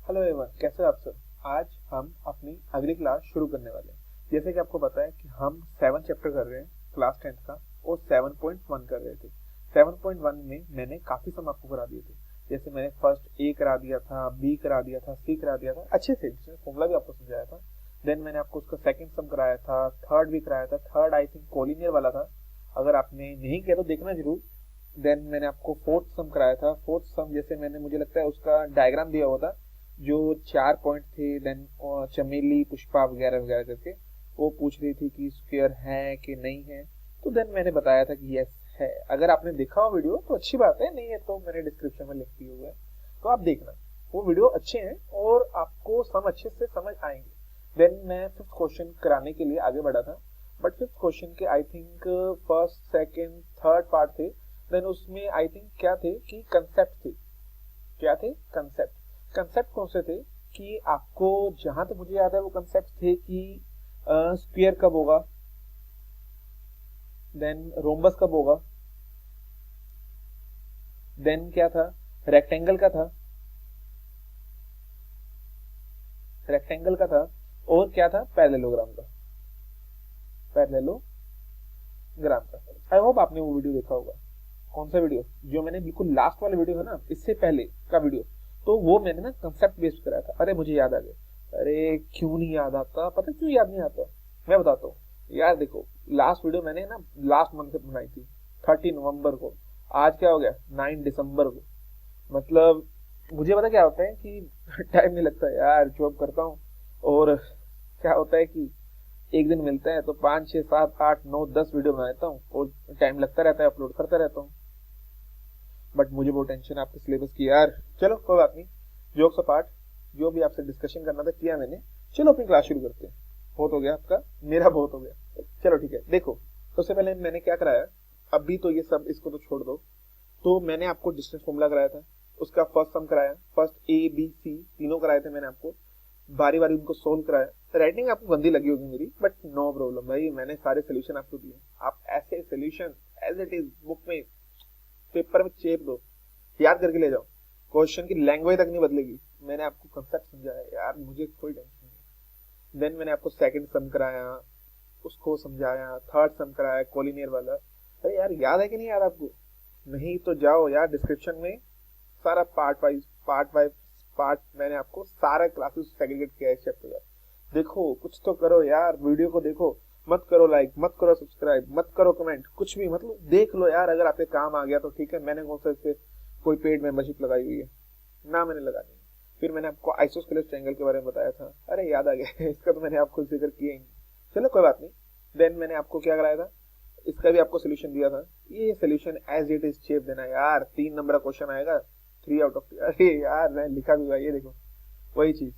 Hello everyone, कैसे हो आप सब। आज हम अपनी अगली क्लास शुरू करने वाले हैं। जैसे कि आपको पता है कि हम 7 चैप्टर कर रहे हैं क्लास 10th का और 7.1 कर रहे थे। 7.1 में मैंने काफी सम आपको करा दिए थे। जैसे मैंने फर्स्ट ए करा दिया था, बी करा दिया था, सी करा दिया था, अच्छे से जिसमें फॉर्मूला भी आपको समझाया था। देन मैंने आपको उसका सेकंड सम कराया था, थर्ड भी कराया था। थर्ड आई थिंक कोलिनियर वाला था, अगर आपने नहीं किया तो देखना जरूर। देन मैंने आपको फोर्थ सम कराया था। फोर्थ सम जैसे मैंने, मुझे लगता है उसका डायग्राम दिया हुआ था, जो 4 पॉइंट थे। देन चमेली पुष्पा वगैरह वगैरह करके वो पूछ रही थी कि स्क्वायर है कि नहीं है। तो देन मैंने बताया था कि यस है। अगर आपने देखा हो वीडियो तो अच्छी बात है, नहीं है तो मैंने डिस्क्रिप्शन में लिख दिया हुआ है, तो आप देखना। वो वीडियो अच्छे हैं और आपको सम अच्छे से समझ आएंगे। देन मैं फिफ्थ क्वेश्चन कराने के लिए आगे बढ़ा था, बट फिफ्थ क्वेश्चन के I think first second third part थे। देन उसमें आई थिंक क्या थे कि कंसेप्ट थे। क्या थे? कंसेप्ट। कंसेप्ट कौन से थे कि आपको, जहां तक मुझे याद है वो कंसेप्ट थे कि स्क्वायर कब होगा, देन रोम्बस कब होगा, देन क्या था, रेक्टेंगल का था, रेक्टेंगल का था, और क्या था, पैरेललोग्राम का, पैरेललोग्राम का। आई होप आपने वो वीडियो देखा होगा। कौन सा वीडियो? जो मैंने बिल्कुल लास्ट वाला वीडियो है ना, इससे पहले का वीडियो, तो वो मैंने ना कंसेप्ट बेस्ड कराया था। अरे मुझे याद आ गया। अरे क्यों नहीं याद आता, पता क्यों याद नहीं आता, मैं बताता हूँ। यार देखो, लास्ट वीडियो मैंने ना लास्ट मंथ में बनाई थी, 30 नवंबर को। आज क्या हो गया, 9 दिसंबर को। मतलब मुझे पता क्या होता है कि टाइम नहीं लगता यार, जॉब करता हूँ। और क्या होता है कि एक दिन मिलता है तो 5 6 7 8 9 10 वीडियो बना लेता हूँ और टाइम लगता रहता है, अपलोड करता रहता हूँ। बट मुझे बहुत टेंशन है आपके सिलेबस की यार। चलो कोई बात नहीं, जोक्स अपार्ट, जो भी आपसे डिस्कशन करना था किया मैंने। चलो अपनी क्लास शुरू करते हैं। बहुत हो गया आपका, मेरा बहुत हो गया। चलो ठीक है, देखो सबसे पहले मैंने क्या कराया। अभी तो ये सब इसको तो छोड़ दो। तो मैंने आपको डिस्टेंस फॉर्मूला कराया था, उसका फर्स्ट सम कराया, फर्स्ट ए बी सी तीनों कराए थे मैंने आपको। बारी बारी उनको सोल्व कराया। राइटिंग आपको गंदी लगी होगी मेरी, बट नो प्रॉब्लम भाई, मैंने सारे सोल्यूशन आपको दिए। आप ऐसे solution as it is book में पेपर में चेप दो, याद करके ले जाओ। क्वेश्चन की लैंग्वेज तक नहीं बदलेगी। मैंने आपको कंसेप्ट समझाया यार, मुझे कोई टेंशन नहीं। देन मैंने आपको सेकंड सम कराया, उसको समझाया। थर्ड सम कराया कोलिनियर वाला। अरे यार याद है कि नहीं याद आपको? नहीं तो जाओ यार डिस्क्रिप्शन में, सारा पार्ट वाइज पार्ट मैंने आपको सारा क्लासेस सेग्रीगेट किया है इस चैप्टर का। देखो कुछ तो करो यार, वीडियो को देखो। मत करो लाइक, मत करो सब्सक्राइब, मत करो कमेंट, कुछ भी मतलब देख लो यार। अगर आपके काम आ गया तो ठीक है, मैंने कौन सा इससे कोई पेड मेंबरशिप लगाई हुई है ना, मैंने लगानी है। फिर मैंने आपको आइसोस्केलेस ट्रायंगल के बारे में बताया था, अरे याद आ गया इसका तो मैंने आपको जिक्र किया ही नहीं। चलो कोई बात नहीं। देन मैंने आपको क्या कराया था, इसका भी आपको सोल्यूशन दिया था। ये solution as it is shape देना यार, 3 नंबर का क्वेश्चन आएगा, 3 आउट ऑफ 3। अरे यार मैं लिखा भी हुआ है, ये देखो वही चीज,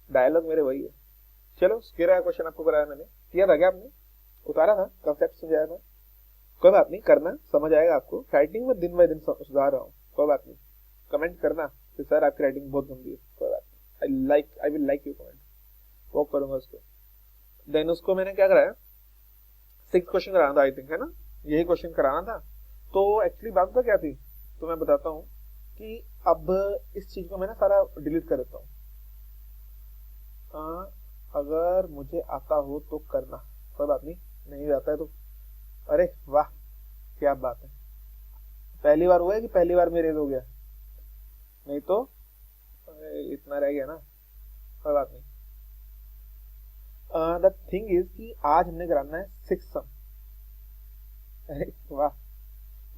डायलॉग मेरे वही है। चलो स्क्वायर का क्वेश्चन आपको कराया मैंने, किया था क्या आपने? उतारा था, कंसेप्ट समझाया था। कोई बात नहीं, करना समझ आएगा आपको। राइटिंग में दिन बाय दिन सुधार रहा हूँ, कोई बात नहीं। कमेंट करना कि सर आपकी राइटिंग बहुत गंदी है, कोई बात नहीं। I will like you comment, वो करूंगा उसको। देन उसको मैंने क्या कराया, 6 क्वेश्चन कराना था आई थिंक, है ना? यही क्वेश्चन कराना था। तो एक्चुअली बात तो क्या थी, तो मैं बताता हूँ कि अब इस चीज को मैं ना सारा डिलीट कर देता हूँ। अगर मुझे आता हो तो करना, कोई बात नहीं। नहीं आता है तो अरे वाह, क्या बात है। पहली बार हुआ है कि पहली बार में रेज हो गया? नहीं तो इतना रह गया ना, कोई बात नहीं। द थिंग इज कि आज हमने कराना है 6 सम। अरे वाह।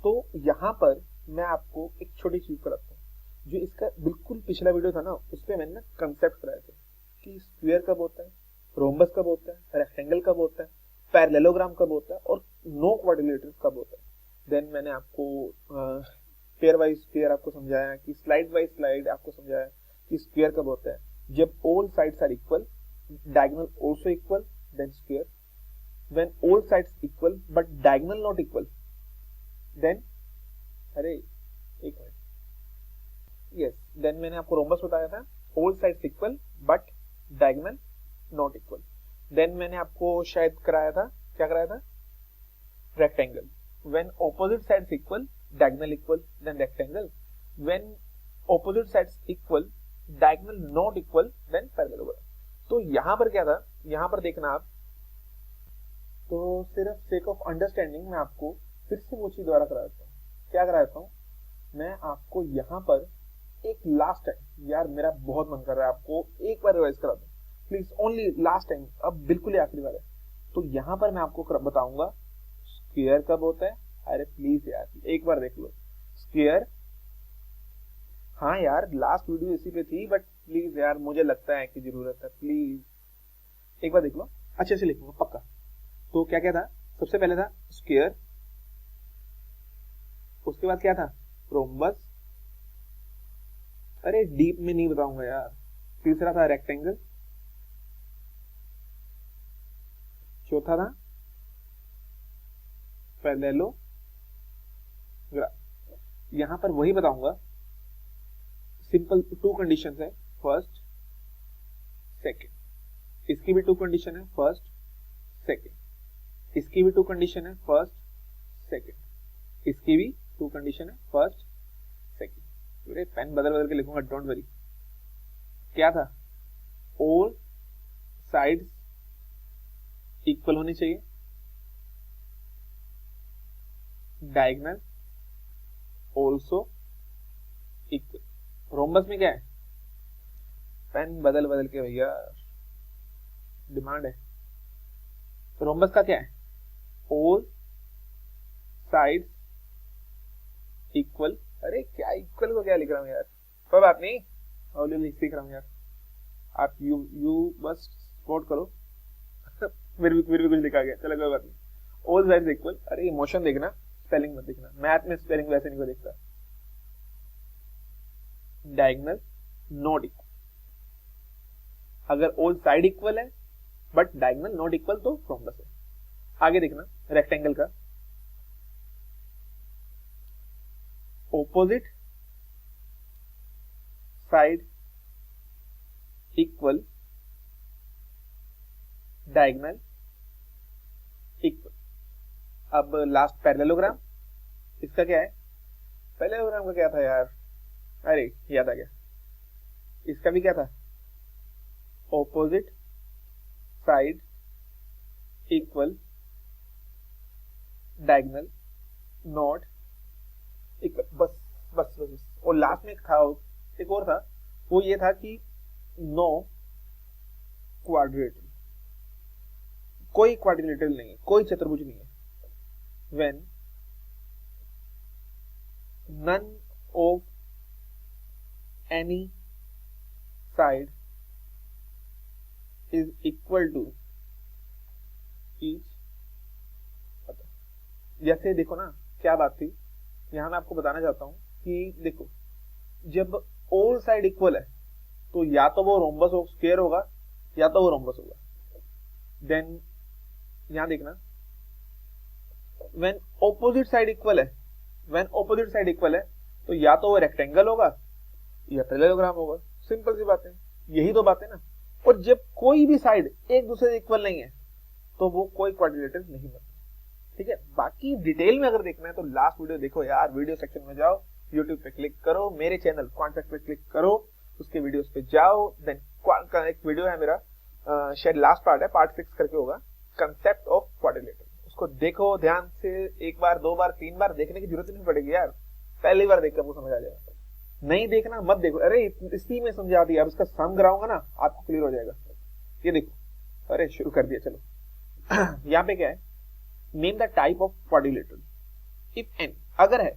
तो यहाँ पर मैं आपको एक छोटी चीज कराता हूँ। जो इसका बिल्कुल पिछला वीडियो था ना, उसपे मैंने ना कंसेप्ट कराए थे कि स्क्वायर कब होता है, रोम्बस कब होता है, रेक्टेंगल कब होता है, पैरेललोग्राम कब होता है, और नो क्वाड्रिलेटरल्स कब होता है। देन मैंने आपको पेयर वाइज पेयर आपको समझाया, कि स्लाइड वाइज स्लाइड आपको समझाया कि स्क्वायर कब होता है, जब all sides are equal, diagonal also equal, then square. When all sides equal but diagonal not equal, then, अरे एक मिनट, यस, देन मैंने आपको रोम्बस बताया था, all sides equal but diagonal not equal. Then मैंने आपको शायद कराया था, क्या कराया था, rectangle. When opposite sides equal, diagonal equal, then rectangle. When opposite sides equal, diagonal not equal then parallelogram. तो यहां पर क्या था, यहां पर देखना आप, तो सिर्फ सेक ऑफ अंडरस्टैंडिंग मैं आपको फिर से वो चीज दोबारा करा देता हूँ। क्या करा देता हूँ मैं आपको, यहाँ पर एक लास्ट टाइम, यार मेरा बहुत मन कर रहा है आपको एक बार रिवाइज करा दूं, प्लीज ओनली लास्ट टाइम, अब बिल्कुल ही आखिरी बार है। तो यहाँ पर मैं आपको बताऊंगा स्क्वायर कब होता है। अरे प्लीज यार एक बार देख लो स्क्वायर। हाँ यार लास्ट वीडियो इसी पे थी, बट प्लीज यार मुझे लगता है कि जरूरत है, प्लीज एक बार देख लो, अच्छे से लिखूंगा पक्का। तो क्या क्या था, सबसे पहले था स्क्वायर, उसके बाद क्या था रोम्बस, अरे डीप में नहीं बताऊंगा यार। तीसरा था रेक्टेंगल, चौथा था पैरेललोग्राम। यहां पर वही बताऊंगा, सिंपल टू कंडीशन है, फर्स्ट सेकंड, इसकी भी टू कंडीशन है, फर्स्ट सेकंड, इसकी भी टू कंडीशन है, फर्स्ट सेकंड, इसकी भी टू कंडीशन है, फर्स्ट सेकंड। पूरे पेन बदल बदल के लिखूंगा, डोंट वरी। क्या था, ऑल साइड्स इक्वल होनी चाहिए, डायगोनल ऑल्सो इक्वल। रोम्बस में क्या है, पेन बदल बदल के भैया डिमांड है। रोम्बस का क्या है, ऑल साइड्स इक्वल। अरे क्या इक्वल को क्या लिख रहा हूँ यार, कोई बात नहीं, और सीख रहा हूँ यार, आप यू बस सपोर्ट करो। फिर भी कुछ लिखा गया, चलो कोई बात नहीं। ऑल साइड्स इक्वल, अरे इमोशन देखना, स्पेलिंग मत देखना, मैथ में स्पेलिंग वैसे नहीं को देखता। डायगोनल नॉट इक्वल, अगर ऑल साइड इक्वल है बट डायगोनल नॉट इक्वल तो रोम्बस है। आगे देखना रेक्टेंगल का, opposite side equal, diagonal equal. अब लास्ट पैरेललोग्राम, इसका क्या है, पैरेललोग्राम का क्या था यार, अरे याद आ गया, इसका भी क्या था, opposite side equal, diagonal not equal. बस बस बस बस। और लास्ट में था एक और था, वो ये था कि नो क्वाड्रिलेटरल, कोई क्वाड्रिलेटरल नहीं है, कोई चतुर्भुज नहीं है। When none of any side is equal to each. जैसे देखो ना क्या बात थी, यहां मैं आपको बताना चाहता हूं कि देखो जब ऑल साइड इक्वल है तो या तो वो रोम्बस स्क्वायर होगा या तो वो रोम्बस होगा। देन यहां देखना, व्हेन ऑपोजिट साइड इक्वल है, व्हेन ऑपोजिट साइड इक्वल है तो या तो वो रेक्टेंगल होगा या पैरेललोग्राम होगा। सिंपल सी बात है, यही तो बात है ना। और जब कोई भी साइड एक दूसरे से इक्वल नहीं है तो वो कोई क्वाड्रिलेटरल नहीं बनता। ठीक है, बाकी डिटेल में अगर देखना है तो लास्ट वीडियो देखो यार, वीडियो सेक्शन में जाओ, यूट्यूब पे क्लिक करो, मेरे चैनल क्वांटफैक्ट पे क्लिक करो, उसके वीडियोस पे जाओ। देन का एक वीडियो है मेरा, शायद लास्ट पार्ट है, पार्ट 6 करके होगा, कंसेप्ट ऑफ क्वाड्रिलेटरल, उसको देखो ध्यान से, एक बार दो बार तीन बार देखने की जरूरत नहीं पड़ेगी यार, पहली बार देखकर आपको समझ आ जाएगा। नहीं देखना मत देखो, अरे इसी में समझा दिया, अब इसका सम कराऊंगा ना आपको क्लियर हो जाएगा। ये देखो, अरे शुरू कर दिया, चलो। यहाँ पे क्या है, name the type of quadrilateral if any, अगर है,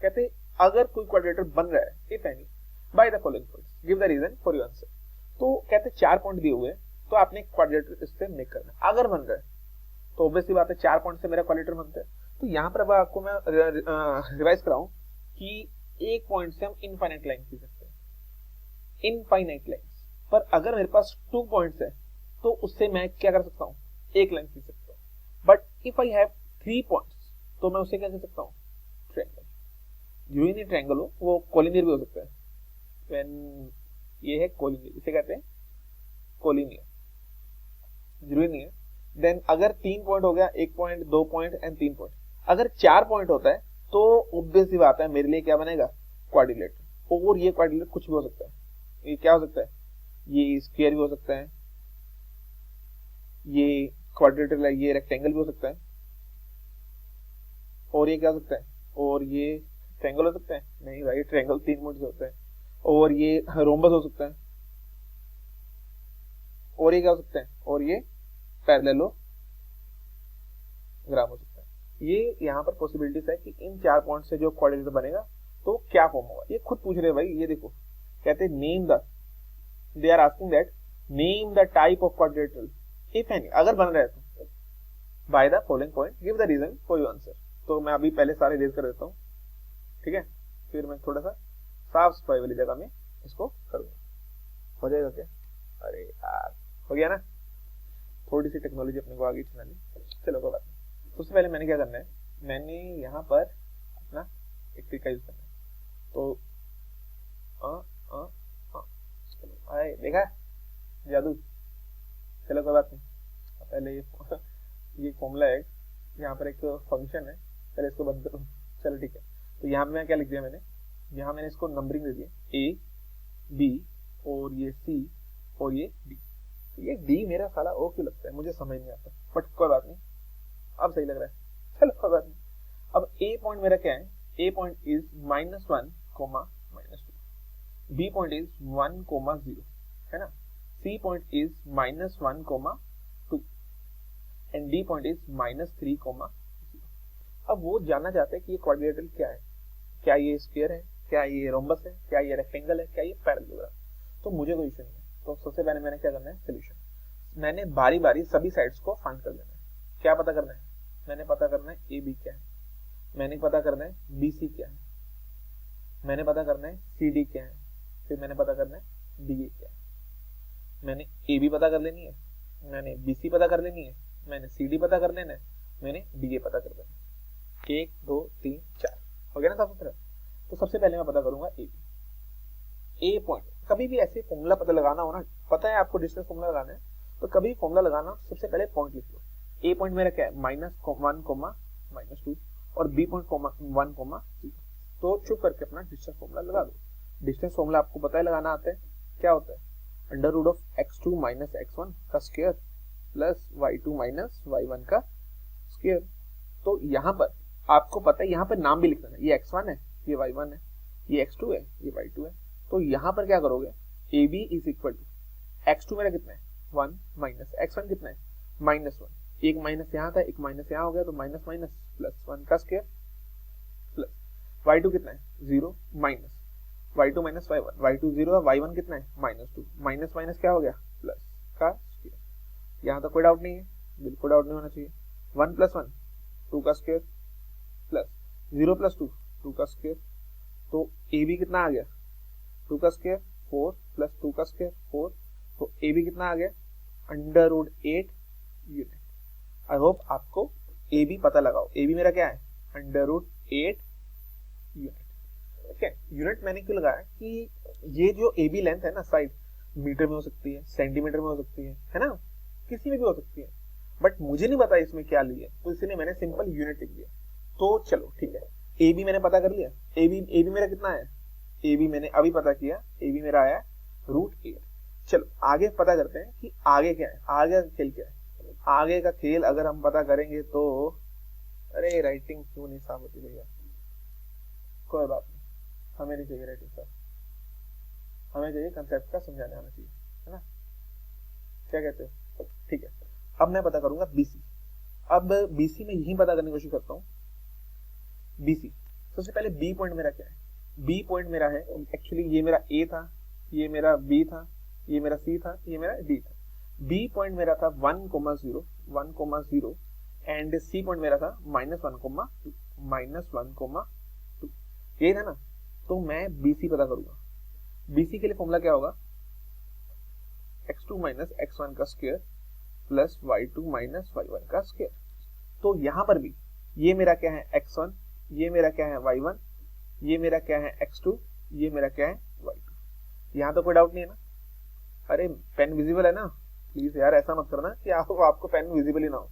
कहते अगर कोई क्वाड्रिलेटरल बन रहा है, if any by the following points, give the reason for your answer. तो कहते 4 पॉइंट दिए हुए, तो आपने क्वाड्रिलेटरल इससे मेक करना है। अगर बन रहा है तो ऑब्वियसली बात है 4 पॉइंट से मेरा क्वाड्रिलेटरल बनता है। तो यहाँ पर अब आपको मैं रिवाइज कराऊं कि एक पॉइंट से हम इनफाइनाइट लाइन खींच सकते हैं, इनफाइनाइट लाइंस। पर अगर मेरे पास 2 पॉइंट्स है तो उससे मैं क्या कर सकता हूँ, एक लाइन खींच सकता हूँ। But if I have 3 points तो मैं उससे क्या कर सकता हूँ, ट्रायंगल। जरूरी नहीं ट्रायंगल हो, वो कोलिनियर भी हो सकता है। व्हेन ये है कोलिनियर, इसे कहते हैं कोलिनियर, जरूरी नहीं है। देन अगर 3 पॉइंट हो गया, 1 पॉइंट 2 पॉइंट एंड 3 पॉइंट, अगर 4 पॉइंट होता है तो ऑब्वियस सी बात है मेरे लिए क्या बनेगा, क्वाड्रिलेटरल। और ये क्वाड्रिलेटरल कुछ भी हो सकता है, ये क्या हो सकता है, ये स्क्वायर भी हो सकता है, ये क्वाड्रेटर है, ये रेक्टेंगल भी हो सकता है, और ये क्या हो सकता है, और ये ट्रायंगल हो सकता है, नहीं भाई ट्रायंगल 3 मोड से होता है, और ये रोम्बस हो सकता है, और ये क्या हो सकता है, और ये पैरेललोग्राम हो सकता है। ये यहाँ पर पॉसिबिलिटीज है कि इन 4 पॉइंट से जो क्वाड्रेटर बनेगा तो क्या फॉर्म होगा। ये खुद पूछ रहे भाई, ये देखो कहते हैं name the, they are asking that name the type of quadrilateral if any, अगर बन रहा है तो by the following point give the reason for your answer. तो मैं अभी पहले सारे रेज कर देता हूँ, ठीक है, फिर मैं थोड़ा सा साफ सफाई वाली जगह में इसको करूंगा। हो जाएगा क्या, अरे यार हो गया ना, थोड़ी सी टेक्नोलॉजी अपने को आगे चलानी, चलो कोई बात नहीं। सबसे पहले मैंने क्या करना है, मैंने यहाँ पर अपना एक ट्रिक का यूज करना है, तो आए देखा जादू, चलो कोई बात नहीं। पहले ये फॉर्मूला है, यहाँ पर एक फंक्शन है, पहले इसको बंद करो, चलो ठीक है। तो यहाँ पे मैं क्या लिख दिया मैंने, यहाँ मैंने इसको नंबरिंग दे दिया ए बी और ये सी और ये डी। ये डी मेरा साला ओ क्यों लगता है मुझे समझ नहीं आता, बट कोई बात नहीं, अब सही लग रहा है, चलो कोई बात नहीं। अब ए पॉइंट मेरा क्या है, A point is -1, -2, B point is 1, 0 है ना, C point is -1, 2 and D point is -3, 0। अब वो जानना चाहते हैं कि ये क्वाड्रिलेटरल क्या है, क्या ये स्फीयर है, क्या ये रोम्बस है, क्या ये रेक्टेंगल है, क्या ये पैरेललोग्राम। तो मुझे कोई इश्यू नहीं है। तो सबसे पहले मैंने क्या करना है, सोल्यूशन। मैंने बारी बारी सभी साइड्स को फाइंड कर लेना है। क्या पता करना है, मैंने पता करना है ए बी क्या है, मैंने पता करना है बी सी क्या है, मैंने पता करना है सी डी क्या है, फिर मैंने पता करना है डी ए क्या है। मैंने ए बी पता कर लेनी है, मैंने बी सी पता कर लेनी है, मैंने सी डी पता कर लेना है, मैंने डी ए पता कर लेना है। 1 2 3 4 हो गया ना साफ सुथरा। तो सबसे पहले मैं पता करूंगा ए बी। ए पॉइंट, कभी भी ऐसे फॉर्मूला पता लगाना हो ना, पता है आपको डिस्टेंस फॉर्मूला लगाना है, तो कभी फॉर्मूला लगाना सबसे पहले पॉइंट लिख लो। ए पॉइंट मेरा क्या है, -1, -2 और बी पॉइंट 1, 0। तो चुप करके अपना डिस्टेंस फॉर्मूला लगा दो। डिस्टेंस फॉर्मूला आपको पता है लगाना आता है, क्या होता है, √(x2 - x1) का स्क्वायर प्लस y2 - y1 का स्क्वायर। तो यहाँ पर आपको पता है, यहाँ पर नाम भी लिखना है, ये x1 है, ये y1 है, ये x2 है, ये y2 है। तो यहाँ पर क्या करोगे, A B is equal to x2 मेरा कितना है 1 माइनस x1 कितना है -1, एक माइनस यहाँ था, एक माइनस यहाँ हो गया, तो माइनस माइनस +1 का स्क्वायर प्लस y2 कितना है 0 माइनस y2 - y1, y2 0 है, y1 कितना है -2, माइनस माइनस क्या हो गया प्लस का स्क्वायर। यहाँ तो कोई डाउट नहीं है, बिल्कुल डाउट नहीं होना चाहिए। 1 + 1 2 का स्क्वायर प्लस 0 + 2 2 का स्क्वायर। तो ए बी कितना आ गया 2 का स्क्वायर 4 + 2 का स्क्वायर 4। तो ए बी कितना आ गया √8 यूनिट। आई होप आपको ए बी पता लगाओ, ए बी मेरा क्या है √8 यूनिट। ठीक है, यूनिट मैंने क्यों लगाया कि ये जो ए बी लेंथ है ना साइड, मीटर में हो सकती है, सेंटीमीटर में हो सकती है ना, किसी में भी हो सकती है, बट मुझे नहीं पता इसमें क्या लिया, तो इसलिए मैंने सिंपल यूनिट लिख दिया। तो चलो ठीक है, ए बी मैंने पता कर लिया, ए बी मेरा कितना है, ए बी मैंने अभी पता किया, ए बी मेरा आया √8। चलो आगे पता करते हैं कि आगे क्या है, आगे का खेल क्या है। आगे का खेल अगर हम पता करेंगे तो, अरे राइटिंग क्यों नहीं साफ होती भैया, कोई बात नहीं, हमें नहीं चाहिए राइटिंग साफ, हमें चाहिए कंसेप्ट का समझाने आना चाहिए, है ना, क्या कहते हो। ठीक है, अब मैं पता करूंगा बीसी। अब बीसी में यही पता करने की कोशिश करता हूँ। बीसी सबसे पहले बी पॉइंट मेरा क्या है, बी पॉइंट मेरा है एक्चुअली, ये मेरा ए था, ये मेरा बी था, ये मेरा सी था, ये मेरा डी था। बी पॉइंट मेरा था 1, 0 एंड सी पॉइंट मेरा था -1, 2 यही था ना। तो मैं बीसी पता करूंगा। बीसी के लिए फॉर्मूला क्या होगा, x2 - x1 का स्क्वायर प्लस y2 - y1 का स्क्वायर। तो यहां पर भी ये मेरा क्या है x1, ये मेरा क्या है y1, ये मेरा क्या है x2, ये मेरा क्या है y2। यहाँ तो कोई डाउट नहीं है ना। अरे पेन विजिबल है ना, प्लीज यार ऐसा मत करना कि आपको पेन विजिबल ही ना हो।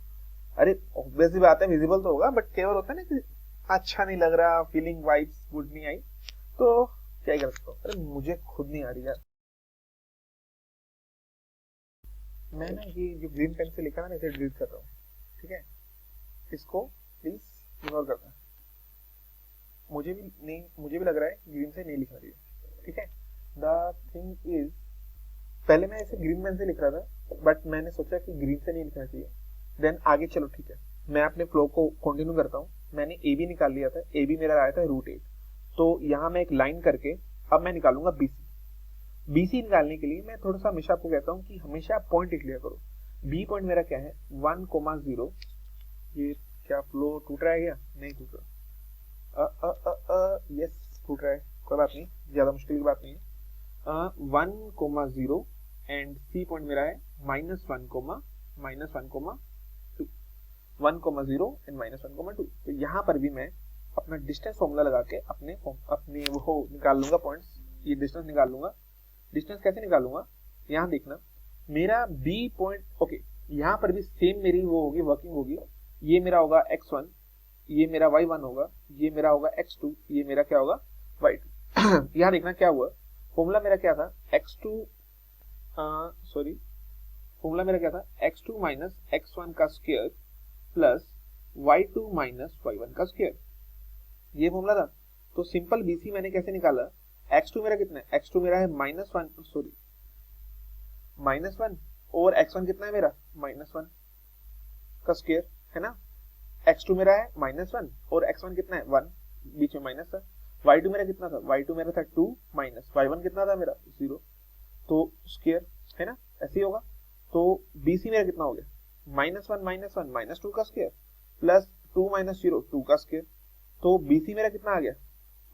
अरे ऑब्वियसली बात है विजिबल तो होगा, बट केवल होता है ना कि अच्छा नहीं लग रहा, फीलिंग वाइब्स गुड नहीं आई, तो क्या कर सकता हूँ। अरे मुझे खुद नहीं आ रही यार। मैं ना ये जो ग्रीन पेन से लिखा है ना इसे डिलीट कर रहा हूँ, ठीक है, इसको प्लीज इग्नोर करना। मुझे भी लग रहा है ग्रीन से नहीं लिखना चाहिए, ठीक है। द थिंग इज पहले मैं इसे ग्रीन पेन से लिख रहा था बट मैंने सोचा कि ग्रीन से नहीं लिखना चाहिए, देन आगे चलो ठीक है मैं अपने फ्लो को कंटिन्यू करता हूँ। मैंने ए बी निकाल लिया था, ए बी मेरा आया था √8, तो यहाँ मैं एक लाइन करके अब मैं निकालूंगा बीसी। बीसी निकालने के लिए मैं थोड़ा सा हमेशा आपको कहता हूँ कि हमेशा पॉइंट लिख लिया करो। बी पॉइंट मेरा क्या है 1,0। ये क्या फ्लो टूट रहा है क्या? नहीं टूट रहा, यस टूट रहा है, कोई बात नहीं, ज्यादा मुश्किल की बात नहीं है। 1,0 एंड सी पॉइंट मेरा है -1,-1,2, 1,0 एंड -1,2। तो यहाँ पर भी मैं अपना डिस्टेंस फॉर्मूला लगा के अपने वो निकाल लूंगा पॉइंट्स, ये डिस्टेंस निकाल लूंगा। डिस्टेंस कैसे निकालूंगा यहाँ देखना, मेरा बी पॉइंट ओके, यहाँ पर भी सेम मेरी वो होगी वर्किंग होगी। ये मेरा होगा x1, ये मेरा y1 होगा, ये मेरा होगा x2, ये मेरा क्या होगा y2। यहाँ देखना क्या हुआ, फॉर्मूला मेरा क्या था फॉर्मूला मेरा क्या था x2 माइनस x1 का square plus y2 minus y1 का स्क्वायर, ये फॉर्मूला था। तो सिंपल बीसी मैंने कैसे निकाला, x2 मेरा कितना है, x2 मेरा है -1 और x1 कितना है मेरा -1 का स्क्वायर है ना। x2 मेरा है -1 और x1 कितना है 1, बीच में माइनस था। y2 मेरा कितना था, y2 मेरा था 2 माइनस y1 कितना था मेरा 0, तो स्क्वायर है ना, ऐसे ही होगा। तो BC मेरा कितना हो गया -1 -1 -2 का स्क्वायर प्लस 2 - 0 2 का स्क्वायर। तो BC मेरा कितना आ गया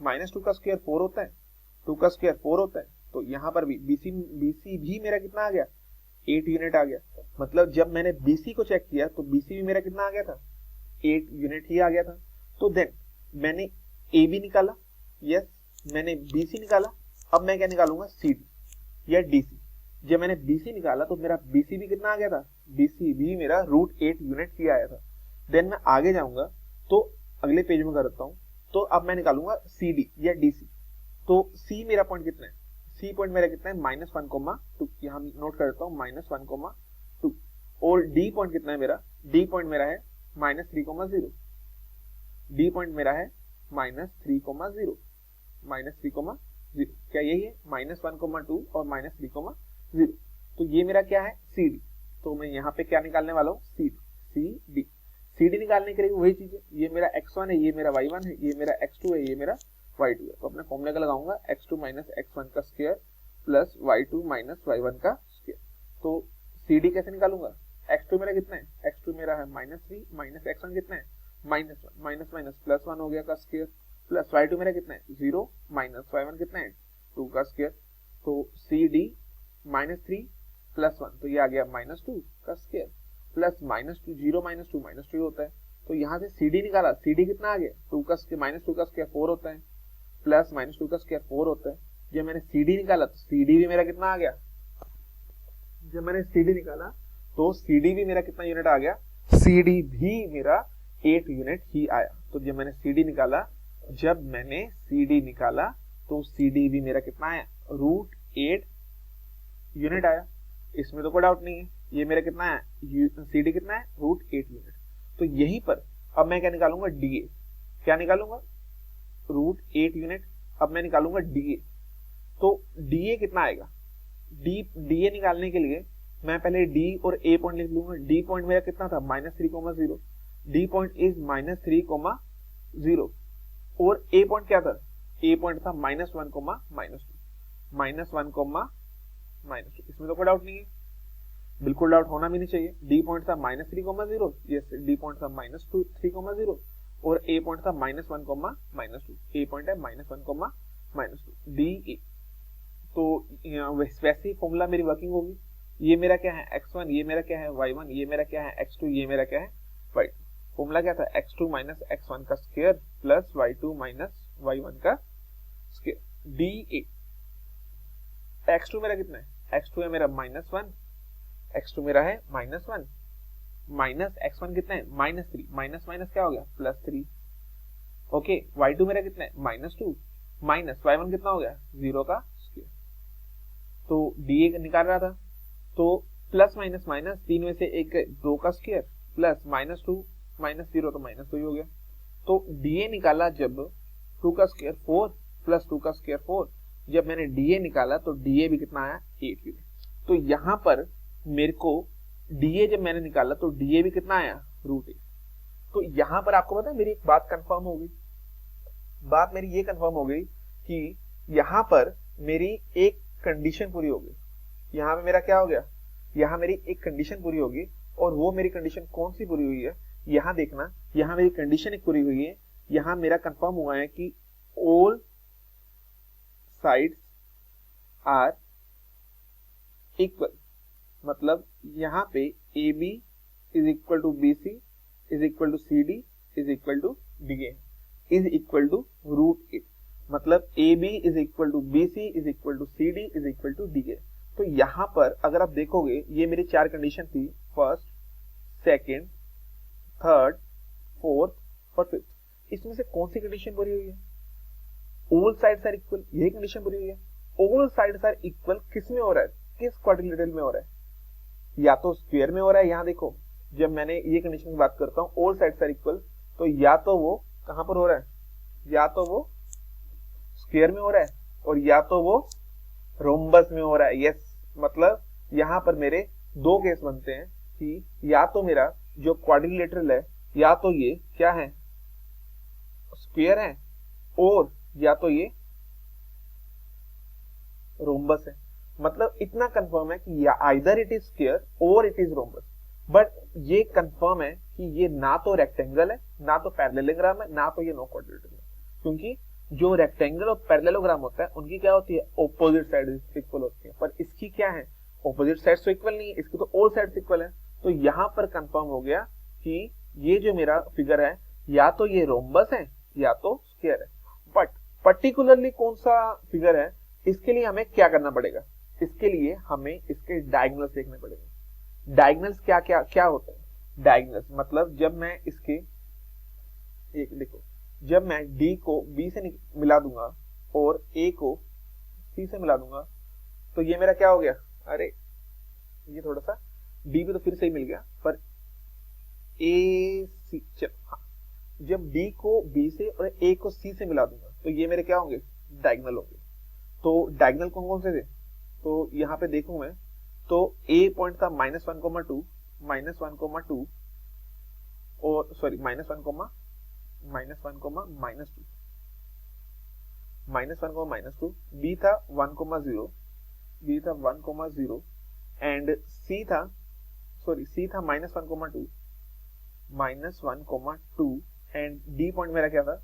-2 का स्क्वायर 4 होता है, 2 का स्क्वायर 4 होता है। तो यहाँ पर भी BC भी मेरा कितना आ गया 8 यूनिट आ गया। मतलब जब मैंने BC को चेक किया तो BC भी मेरा कितना आ गया था 8 यूनिट ही आ गया था। तो देन मैंने AB निकाला, यस मैंने BC निकाला, अब मैं क्या निकालूंगा CD या DC। जब मैंने BC निकाला तो मेरा BC भी कितना आ गया था, BC भी मेरा √8 यूनिट ही आया था। देन मैं आगे जाऊंगा तो अगले पेज में करता हूं, तो अब मैं निकालूंगा CD या DC। तो C मेरा पॉइंट कितना है, C पॉइंट मेरा कितना है -1,2, यहाँ नोट कर देता हूँ -1,2। और D पॉइंट कितना है मेरा, D पॉइंट मेरा है -3,0, D पॉइंट मेरा है -3,0, -3,0, क्या यही है -1,2 और -3,0। तो ये मेरा क्या है CD। तो मैं यहाँ पे क्या निकालने वाला हूँ CD निकालने के लिए वही चीज है, ये मेरा x1 है, ये मेरा y1 है, ये मेरा x2 है, ये मेरा y2 है। तो अपने फॉर्मूले का लगाऊंगा x2 - x1 का स्क्वायर प्लस y2 - y1 का स्क्वायर। तो CD कैसे निकालूंगा, x2 मेरा कितना है, x2 मेरा है -3 माइनस x1 कितना है -1, माइनस माइनस प्लस 1 हो गया का स्क्वायर प्लस y2 मेरा कितना है 0 माइनस y1 कितना है 2 का स्क्वायर। तो CD -3 प्लस 1, तो ये आ गया -2 का स्क्वायर प्लस -2, 0 - 2 -2 होता है। तो यहाँ से CD निकाला, CD कितना आ गया 2 का स्क्वायर -2 का स्क्वायर 4 होता है, प्लस -2 का स्क्वायर 4 होता है। जब मैंने CD निकाला तो CD भी मेरा कितना आ गया, जब मैंने CD निकाला तो CD भी मेरा कितना यूनिट आ गया, CD भी मेरा 8 यूनिट ही आया। तो जब मैंने CD निकाला तो CD भी मेरा कितना आया √8 यूनिट आया, इसमें तो कोई डाउट नहीं है। ये मेरा कितना है CD कितना है √8 यूनिट। तो यहीं पर अब मैं क्या निकालूंगा DA, क्या निकालूंगा √8 यूनिट। अब मैं निकालूंगा DA, तो DA कितना आएगा, DA निकालने के लिए मैं पहले D और A पॉइंट लिख लूंगा। D पॉइंट मेरा कितना था -3,0, D पॉइंट इज -3,0 और A पॉइंट क्या था, A पॉइंट था -1,-2, इसमें तो कोई डाउट नहीं है, बिल्कुल डाउट होना भी नहीं चाहिए। D पॉइंट था -3,0, यस D पॉइंट था -3,0 और A पॉइंट था -1,-2, A पॉइंट है -1,-2 DA। तो वैसे ही फॉर्मूला मेरी वर्किंग होगी। ये मेरा क्या है x1, ये मेरा क्या है y1, ये मेरा क्या है x2, ये मेरा क्या है y2। फॉर्मूला क्या था x2 - x1 का स्क्वायर प्लस y2 - y1 का स्क्वायर DA। x2 मेरा कितना है, x2 है मेरा -1, x2 मेरा है -1 माइनस x1 कितना है -3, माइनस माइनस क्या हो गया +3। ओके, y2 मेरा कितना है -2 माइनस y1 कितना हो गया 0 का स्क्वायर। तो DA निकाल रहा था, तो प्लस माइनस माइनस, 3 में से एक 2 का स्क्वायर, प्लस -2 -0 तो -2 ही हो गया। तो डीए निकाला जब 2 का स्क्वायर 4 प्लस 2 का स्क्वायर 4, जब मैंने डीए निकाला तो डीए भी कितना आया 8 यूनिट। तो यहां पर मेरे को डीए जब मैंने निकाला तो डीए भी कितना आया √8। तो यहां पर आपको पता है मेरी एक बात कंफर्म हो गई, बात मेरी ये कंफर्म हो गई कि यहां पर मेरी एक कंडीशन पूरी हो गई। यहां पे मेरा क्या हो गया, यहां मेरी एक कंडीशन पूरी होगी, और वो मेरी कंडीशन कौन सी पूरी हुई है, यहां देखना, यहां मेरी कंडीशन एक पूरी हुई है। यहां मेरा कंफर्म हुआ है कि ऑल साइड्स आर इक्वल, मतलब यहां पे A B is equal to B C is equal to C D is equal to D A is equal to √8, मतलब A B is equal to B C is equal to C D is equal to D A. तो यहां पर अगर आप देखोगे ये मेरी 4 condition थी, फर्स्ट, सेकंड, थर्ड, फोर्थ और फिफ्थ। इसमें से कौन सी कंडीशन पूरी हुई है, ऑल साइड्स आर इक्वल, यही कंडीशन पूरी हुई है। ऑल साइड्स आर इक्वल किस में हो रहा है, किस क्वाड्रिलेटरल में हो रहा है, या तो स्क्वायर में हो रहा है। यहां देखो जब मैंने ये कंडीशन की बात करता हूं ऑल साइड्स आर इक्वल, तो या तो वो कहां पर हो रहा है, या तो वो स्क्वायर में हो रहा है और या तो वो रोम्बस में हो रहा है। यस, मतलब यहां पर मेरे 2 केस बनते हैं कि या तो मेरा जो क्वाड्रिलेटरल है या तो ये क्या है स्क्वायर है, और या तो ये रोम्बस है। मतलब इतना कंफर्म है कि या आइदर इट इज स्क्वायर और इट इज रोम्बस। बट ये कंफर्म है कि ये ना तो रेक्टेंगल है, ना तो पैरेललोग्राम है, ना तो ये नो क्वाड्रिलेटरल है, क्योंकि जो रेक्टेंगल और पैरेललोग्राम होता है उनकी क्या होती है, ऑपोजिट साइड इक्वल होती है। पर इसकी क्या है, ऑपोजिट साइड तो इक्वल नहीं है, इसकी तो ऑल साइड इक्वल है। तो यहां पर कंफर्म हो गया कि ये जो मेरा फिगर है या तो ये रोम्बस है या तो स्क्वायर है। बट पर्टिकुलरली कौन सा फिगर है, इसके लिए हमें क्या करना पड़ेगा, इसके लिए हमें इसके डायगोनल्स देखने पड़ेंगे। डायगोनल्स क्या क्या क्या होते हैं, डायगोनल्स मतलब जब मैं इसके एक देखो, जब मैं D को B से मिला दूंगा और A को C से मिला दूंगा तो ये मेरा क्या हो गया, अरे ये थोड़ा सा D भी तो फिर से ही मिल गया, पर A C हाँ, जब D को B से और A को C से मिला दूंगा तो ये मेरे क्या होंगे, डायगोनल होंगे। तो डायगोनल कौन कौन से थे, तो यहाँ पे देखूं मैं तो A पॉइंट था -1, -2, -1, और सॉरी -1, -1, -2, -1, -2, B था 1, 0 एंड C था -1, -2 एंड D पॉइंट मेरा क्या था,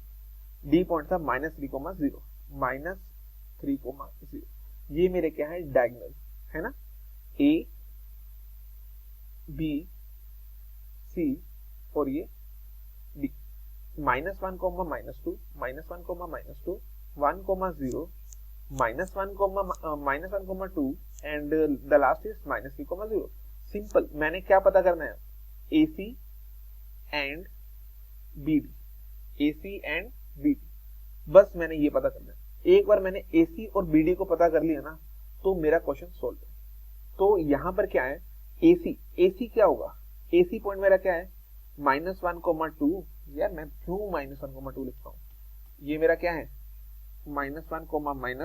D पॉइंट था -3, 3, ये मेरे क्या है डायगोनल है ना, A B C और ये D, -1, -2, -1, -2, 1, 0, -1, -2 and the last is -3, 0। Simple, मैंने क्या पता करना है, AC and BD, AC and BD, बस मैंने ये पता करना है। एक बार मैंने AC और BD को पता कर लिया ना तो मेरा क्वेश्चन सोल्व है। तो यहां पर क्या है, AC क्या होगा, AC पॉइंट मेरा क्या है -1, 2, यार मैं क्यों -1, 2 लिखता हूं, ये मेरा क्या है -1,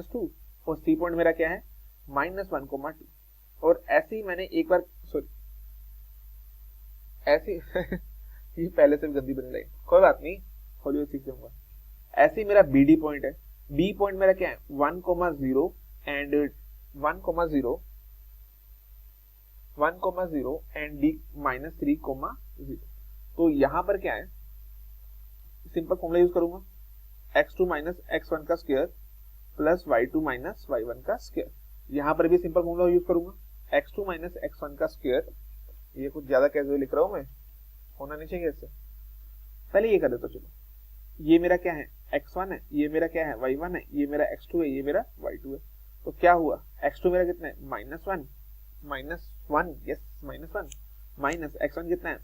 -2 और C पॉइंट मेरा क्या है -1, 2। और ऐसे ही मैंने एक बार सॉरी ऐसे ये पहले से भी गंदी बन रही, कोई बात नहीं, हौली हौली सीख जाऊंगा। ऐसे ही मेरा BD पॉइंट है, B पॉइंट मेरा क्या है 1, 0 एंड 1, 0 एंड D -3, 0। तो यहां पर क्या है, सिंपल फॉर्मूला यूज करूंगा, x2 - x1 का स्क्वायर प्लस y2 - y1 का स्क्वायर। यहां पर भी सिंपल फॉर्मूला यूज करूंगा, x2 - x1 का स्क्वायर, ये कुछ ज्यादा कैजुअल लिख रहा हूं मैं, होना नहीं चाहिए इससे, पहले ये कर देता चलो। ये मेरा क्या है x1 है, ये मेरा क्या है y1 है, ये मेरा x2 है, ये मेरा y2 है। तो क्या हुआ, x2 मेरा कितना है -1, यस -1 माइनस x1 कितना है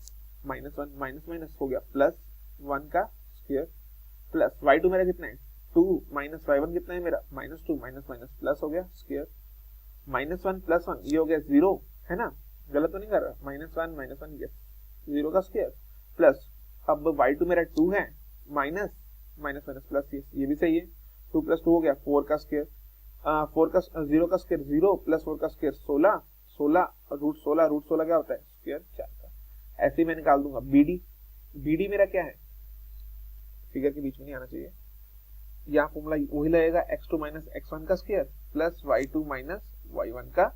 -1, माइनस हो गया प्लस 1 का स्क्वायर प्लस y2 मेरा कितना है 2 माइनस y1 कितना है मेरा -2 माइनस प्लस हो गया स्क्वायर -1 + 1 ये हो गया 0 है ना, गलत तो नहीं कर रहा, -1 यस, 0 का स्क्वायर प्लस, अब y2 मेरा 2 है, माइनस माइनस माइनस प्लस, ये भी सही है, 2 + 2 हो गया 4 का स्क्वायर, 4 का 0 का स्क्वायर 0 प्लस 4 का स्क्वायर 16, 16 रूट 16 क्या होता है स्क्वायर 4 का। ऐसे ही मैं निकाल दूंगा BD मेरा क्या है, फिगर के बीच में नहीं आना चाहिए, यहाँ फॉर्मूला वही लगेगा, x2 - x1 का स्क्वायर प्लस y2 - y1 का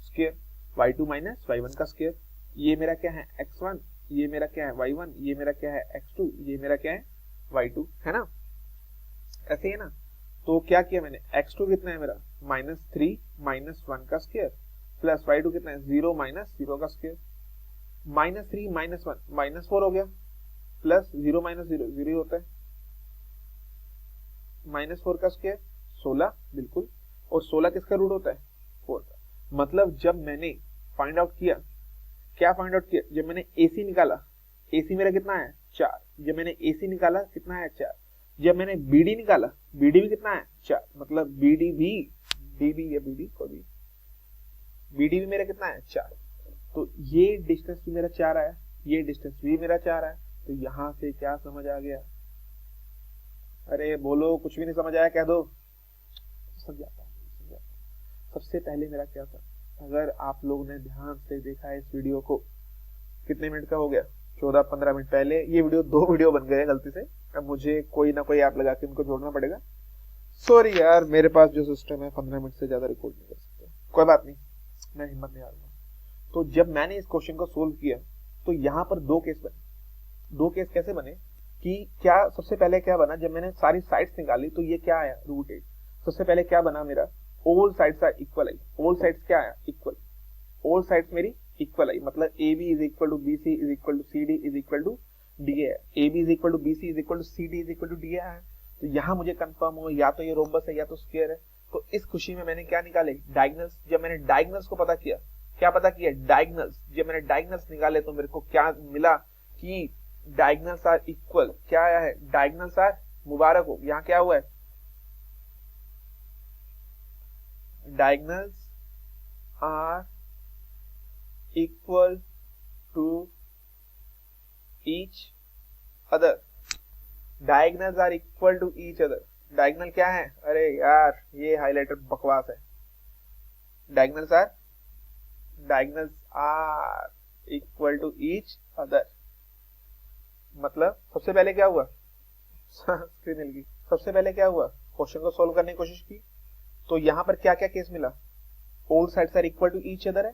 स्क्वायर, y2 - y1 का स्क्वायर, ये मेरा क्या है x1, ये मेरा क्या है y1, ये मेरा क्या है x2, ये मेरा क्या है y2, है ना, ऐसे है ना। तो क्या किया मैंने, x2 कितना है मेरा -3 - 1 का स्क्वायर प्लस y2 कितना है 0 - 0 का स्क्वायर, -3 - 1 -4 हो गया, प्लस 0 - 0 0 ही होता है, -4 का स्क्वायर 16 बिल्कुल, और 16 किसका रूट होता है 4 का। मतलब जब मैंने फाइंड आउट किया, क्या फाइंड आउट किया, जब मैंने AC निकाला, AC मेरा कितना है 4, जब मैंने AC निकाला कितना है 4, जब मैंने BD निकाला, BD भी कितना है 4, मतलब BD भी DB या BD को भी BD भी मेरा कितना है 4, तो ये डिस्टेंस भी मेरा 4 आया, ये डिस्टेंस भी मेरा 4 आया, तो यहां से क्या समझ आ गया, अरे बोलो, कुछ भी नहीं समझ आया कह दो, समझाता हूँ। सबसे पहले मेरा क्या था, अगर आप लोगों ने ध्यान से देखा है इस वीडियो को, कितने मिनट का हो गया 14-15 मिनट पहले ये वीडियो 2 वीडियो बन गए गलती से, अब मुझे कोई ना कोई ऐप लगा के इनको जोड़ना पड़ेगा, सॉरी यार, मेरे पास जो सिस्टम है 15 मिनट से ज्यादा रिकॉर्ड नहीं कर सकते, कोई बात नहीं, मैं हिम्मत नहीं हारूंगा। तो जब मैंने इस क्वेश्चन को सोल्व किया तो यहाँ पर 2 केस बने, 2 केस कैसे बने कि क्या, सबसे पहले क्या बना, जब मैंने सारी साइड्स निकाली तो ये क्या आया √8, सबसे पहले क्या बना मेरा, ऑल साइड्स आर इक्वल आई, ऑल साइड्स क्या आया इक्वल, ऑल साइड्स मेरी इक्वल आई, मतलब AB = BC = CD = DA, AB = BC = CD = DA है। तो यहाँ मुझे कंफर्म हो या तो ये रोम्बस है या तो स्क्वायर है, तो इस खुशी में मैंने क्या निकाले डायगोनल्स, जब मैंने डायगोनल्स को पता किया, क्या पता किया डायगोनल्स, जब मैंने डायगोनल्स निकाले तो मेरे को क्या मिला कि डायगोनल्स आर इक्वल, क्या आया है डायगोनल्स आर, मुबारक हो, यहाँ क्या हुआ है diagonals are equal to each other, diagonals are equal to each other, diagonal क्या है, अरे यार ये हाइलाइटर बकवास है, diagonals are equal to each other, मतलब सबसे पहले क्या हुआ स्क्रीन हिल गई, सबसे पहले क्या हुआ, क्वेश्चन को सोल्व करने की कोशिश की, तो यहाँ पर क्या क्या केस मिला, all sides are equal to each other है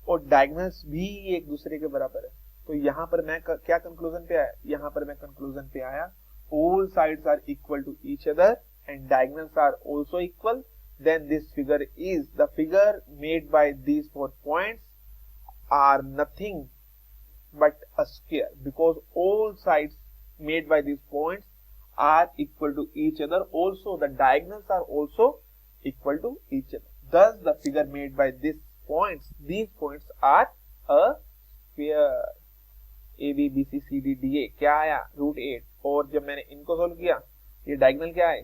और डायगोनल्स भी एक दूसरे के बराबर है, तो यहाँ पर मैं क्या कंक्लूजन पे आया, यहाँ पर मैं कंक्लूजन पे आया all sides are equal to each other and diagonals are also equal, then this figure is, the figure made by these 4 points are nothing but a square, because all sides made by these points are equal to each other, also the diagonals are also equal to each other, thus the figure made by these points are a sphere, AB BC CD DA क्या आया √8, और जब मैंने इनको solve किया, ये diagonal क्या है,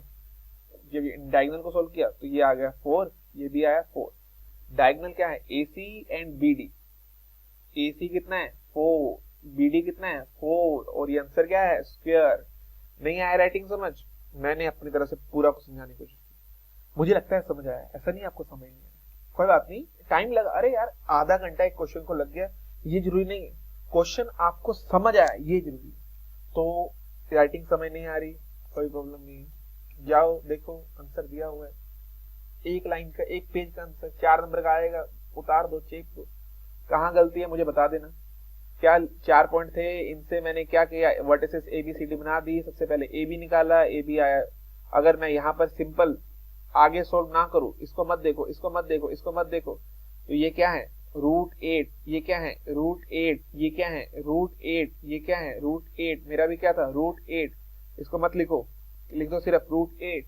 जब ये डायगोनल को सोल्व किया तो ये आ गया 4, ये भी आया 4, डायगोनल क्या है AC एंड BD, AC कितना है 4, BD कितना है 4, और ये आंसर क्या है स्क्वायर। नहीं आया राइटिंग समझ, मैंने अपनी तरह से पूरा को समझाने की कोशिश की, मुझे लगता है समझ आया, ऐसा नहीं आपको समझ नहीं आया, कोई बात नहीं, टाइम लगा, अरे यार आधा घंटा एक क्वेश्चन को लग गया, ये जरूरी नहीं है क्वेश्चन आपको समझ आया, ये जरूरी है, तो राइटिंग समझ नहीं आ रही कोई प्रॉब्लम नहीं है, जाओ देखो आंसर दिया हुआ है, एक लाइन का, एक पेज का आंसर 4 नंबर का आएगा, उतार दो, चेक दो, कहाँ गलती है मुझे बता देना। क्या 4 पॉइंट थे, इनसे मैंने क्या किया, वर्टिसेस ABCD बना दी, सबसे पहले AB निकाला, AB आया, अगर मैं यहाँ पर सिंपल आगे सोल्व ना करूं, इसको मत देखो, इसको मत देखो, इसको मत देखो, तो ये क्या है √8, ये क्या है √8, ये क्या है √8, ये क्या है √8, मेरा भी क्या था √8, इसको मत लिखो, लिख दो सिर्फ √8,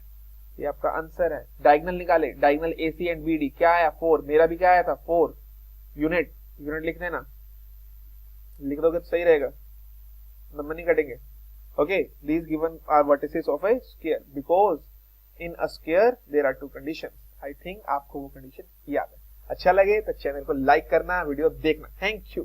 ये आपका आंसर है। डायगोनल निकाले, डायगोनल AC एंड BD क्या आया 4, मेरा भी क्या आया था 4, यूनिट लिख देना, लिख दोगे तो सही रहेगा, नंबर नहीं कटेंगे। Okay, these given are vertices of a sphere because in a sphere there are 2 conditions, I think आपको वो कंडीशन याद है। अच्छा लगे तो चैनल को लाइक करना, वीडियो देखना। Thank you.